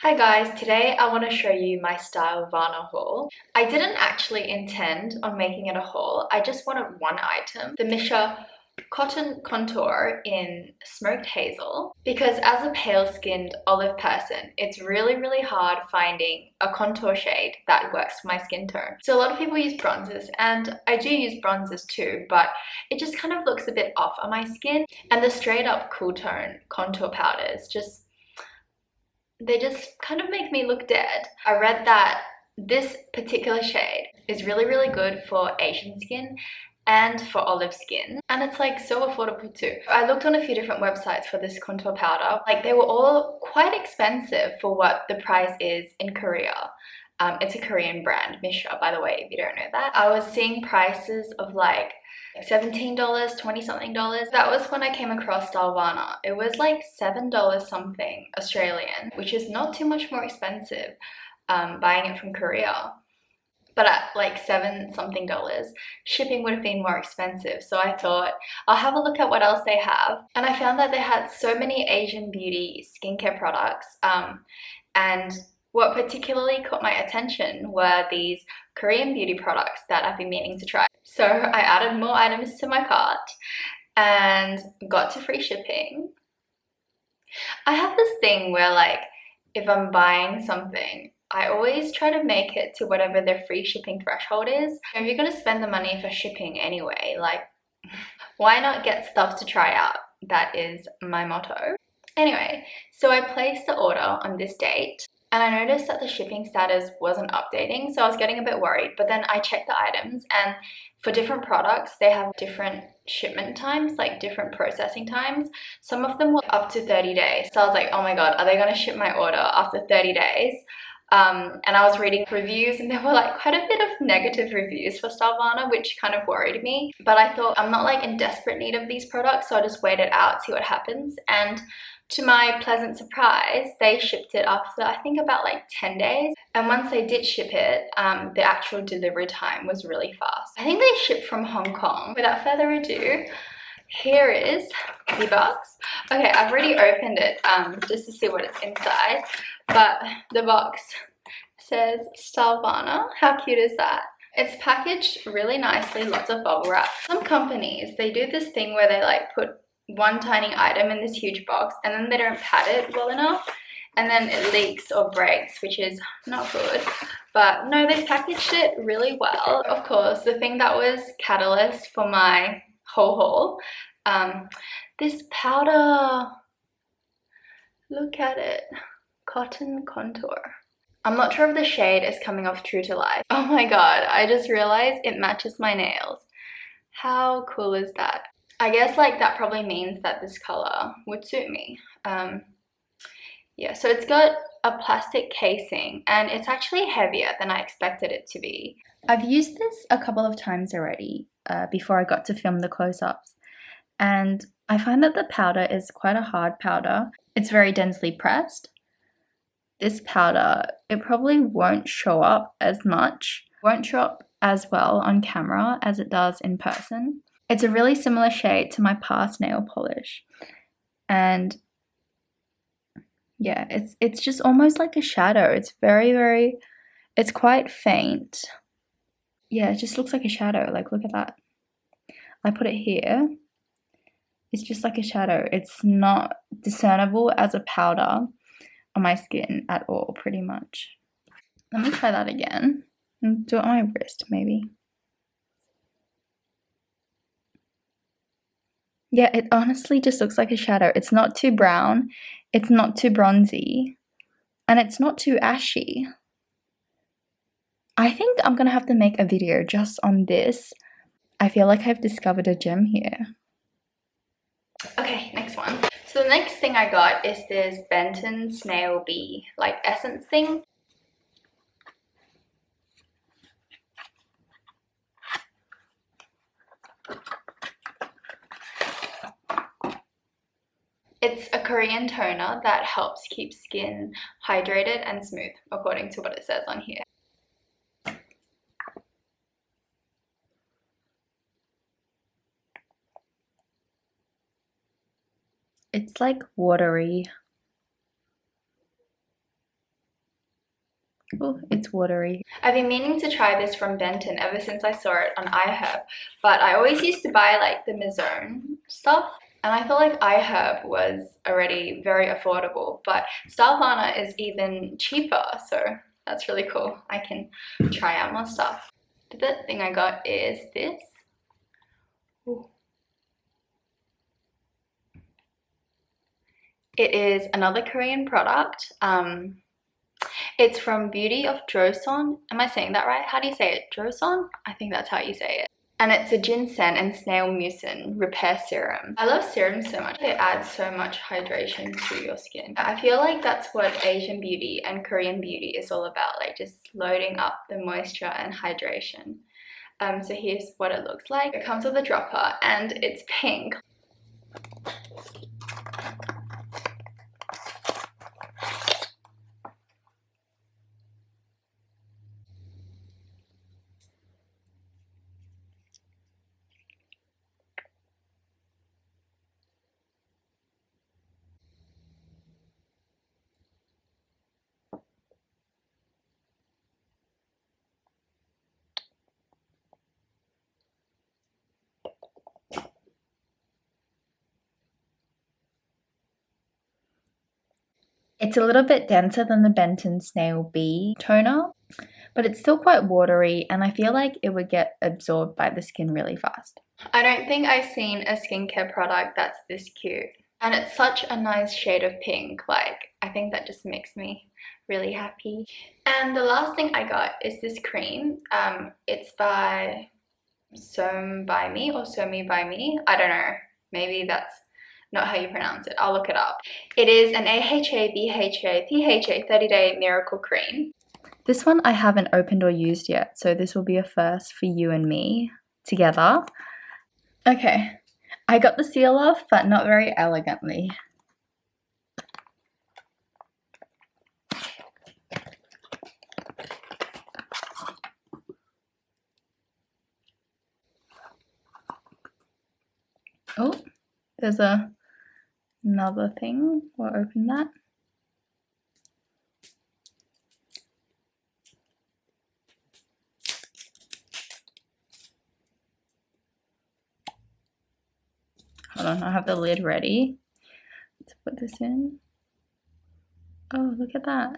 Hi guys, today I want to show you my Stylevana haul. I didn't actually intend on making it a haul, I just wanted one item, the MISSHA Cotton Contour in Smoked Hazel, because as a pale-skinned olive person, it's really hard finding a contour shade that works for my skin tone. So a lot of people use bronzers, and I do use bronzers too, but it just kind of looks a bit off on my skin, and the straight up cool tone contour powders they just kind of make me look dead. I read that this particular shade is really good for Asian skin and for olive skin, and it's like so affordable too. I looked on a few different websites for this contour powder. Like, they were all quite expensive for what the price is in Korea. It's a Korean brand, MISSHA, by the way, if you don't know that. I was seeing prices of like $17, $20 something. That was when I came across Stylevana. It was like $7 something Australian, which is not too much more expensive buying it from Korea. But at like $7 something, shipping would have been more expensive. So I thought I'll have a look at what else they have. And I found that they had so many Asian beauty skincare products. And what particularly caught my attention were these Korean beauty products that I've been meaning to try. So I added more items to my cart and got to free shipping. I have this thing where, like, if I'm buying something, I always try to make it to whatever their free shipping threshold is. If you're gonna spend the money for shipping anyway, like, why not get stuff to try out? That is my motto. Anyway, so I placed the order on this date, and I noticed that the shipping status wasn't updating, so I was getting a bit worried. But then I checked the items, and for different products, they have different shipment times, like different processing times. Some of them were up to 30 days. So I was like, oh my god, are they gonna ship my order after 30 days? And I was reading reviews, and there were like quite a bit of negative reviews for Stylevana, which kind of worried me. But I thought, I'm not like in desperate need of these products, so I just wait it out, see what happens. And to my pleasant surprise, they shipped it after I think about like 10 days. And once they did ship it, the actual delivery time was really fast. I think they shipped from Hong Kong. Without further ado, here is the box. Okay, I've already opened it just to see what it's inside. But the box says Stylevana. How cute is that? It's packaged really nicely, lots of bubble wrap. Some companies, they do this thing where they like put one tiny item in this huge box and then they don't pad it well enough, and then it leaks or breaks, which is not good. But no, they packaged it really well. Of course, the thing that was catalyst for my whole haul, this powder, look at it, Cotton Contour. I'm not sure if the shade is coming off true to life. Oh my god, I just realized it matches my nails. How cool is that? I guess like that probably means that this color would suit me. Yeah, so it's got a plastic casing, and it's actually heavier than I expected it to be. I've used this a couple of times already before I got to film the close-ups, and I find that the powder is quite a hard powder. It's very densely pressed. This powder, it probably won't show up as much, won't show up as well on camera as it does in person. It's a really similar shade to my past nail polish, and yeah, it's just almost like a shadow. It's very, it's quite faint. Yeah, it just looks like a shadow. Like, look at that. I put it here. It's just like a shadow. It's not discernible as a powder on my skin at all, pretty much. Let me try that again and do it on my wrist, maybe. Yeah, it honestly just looks like a shadow. It's not too brown, it's not too bronzy, and it's not too ashy. I think I'm gonna have to make a video just on this. I feel like I've discovered a gem here. Okay, next one. So the next thing I got is this Benton Snail Bee like essence thing. It's a Korean toner that helps keep skin hydrated and smooth, according to what it says on here. It's like watery. Oh, it's watery. I've been meaning to try this from Benton ever since I saw it on iHerb, but I always used to buy like the Maison stuff, and I feel like iHerb was already very affordable, but Stylevana is even cheaper, so that's really cool. I can try out more stuff. The third thing I got is this. Ooh. It is another Korean product. It's from Beauty of Joseon. Am I saying that right? How do you say it? Joseon? I think that's how you say it. And it's a ginseng and snail mucin repair serum. I love serums so much. They add so much hydration to your skin. I feel like that's what Asian beauty and Korean beauty is all about, like just loading up the moisture and hydration. So here's what it looks like. It comes with a dropper and it's pink. It's a little bit denser than the Benton Snail Bee toner, but it's still quite watery and I feel like it would get absorbed by the skin really fast. I don't think I've seen a skincare product that's this cute. And it's such a nice shade of pink, like I think that just makes me really happy. And the last thing I got is this cream. It's by Som by Me or Somi by Me. I don't know, maybe that's not how you pronounce it. I'll look it up. It is an AHA, BHA, PHA 30-day miracle cream. This one I haven't opened or used yet, so this will be a first for you and me together. Okay, I got the seal off, but not very elegantly. Oh, there's another thing. We'll open that. Hold on, I have the lid ready. Let's put this in. Oh, look at that.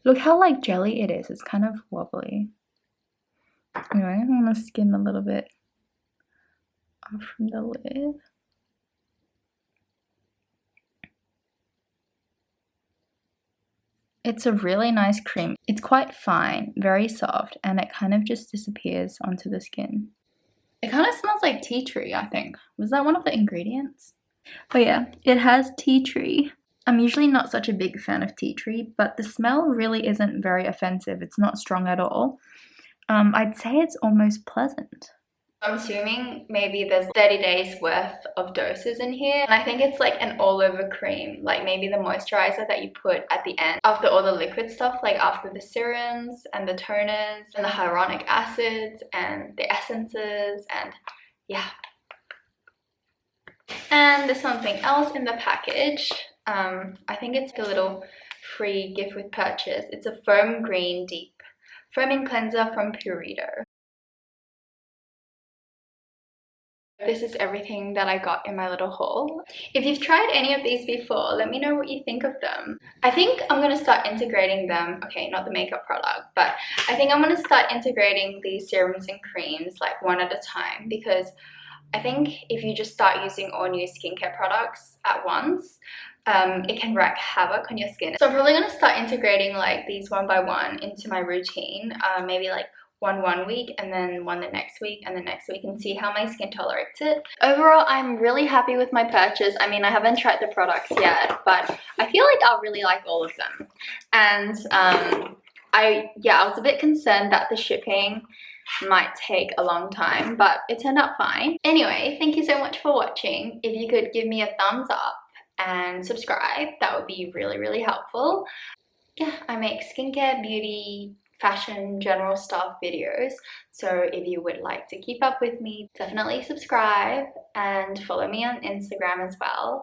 Look how like jelly it is. It's kind of wobbly. Anyway, I'm gonna skim a little bit off from the lid. It's a really nice cream. It's quite fine, very soft, and it kind of just disappears onto the skin. It kind of smells like tea tree, I think. Was that one of the ingredients? But yeah, it has tea tree. I'm usually not such a big fan of tea tree, but the smell really isn't very offensive. It's not strong at all. I'd say it's almost pleasant. I'm assuming maybe there's 30 days worth of doses in here, and I think it's like an all-over cream, like maybe the moisturizer that you put at the end after all the liquid stuff, like after the serums and the toners and the hyaluronic acids and the essences, and yeah. And there's something else in the package. I think it's a little free gift with purchase. It's a foam green deep foaming cleanser from Purito. This is everything that I got in my little haul. If you've tried any of these before, let me know what you think of them. I think I'm going to start integrating them. Okay, not the makeup product, but I think I'm going to start integrating these serums and creams like one at a time, because I think if you just start using all new skincare products at once, it can wreak havoc on your skin. So I'm probably going to start integrating like these one by one into my routine, maybe like one week and then one the next week and the next week, and see how my skin tolerates it. Overall, I'm really happy with my purchase. I mean, I haven't tried the products yet, but I feel like I'll really like all of them. And I was a bit concerned that the shipping might take a long time, but it turned out fine. Anyway, thank you so much for watching. If you could give me a thumbs up and subscribe, that would be really helpful. Yeah, I make skincare, beauty, fashion, general stuff videos, so if you would like to keep up with me, definitely subscribe and follow me on Instagram as well.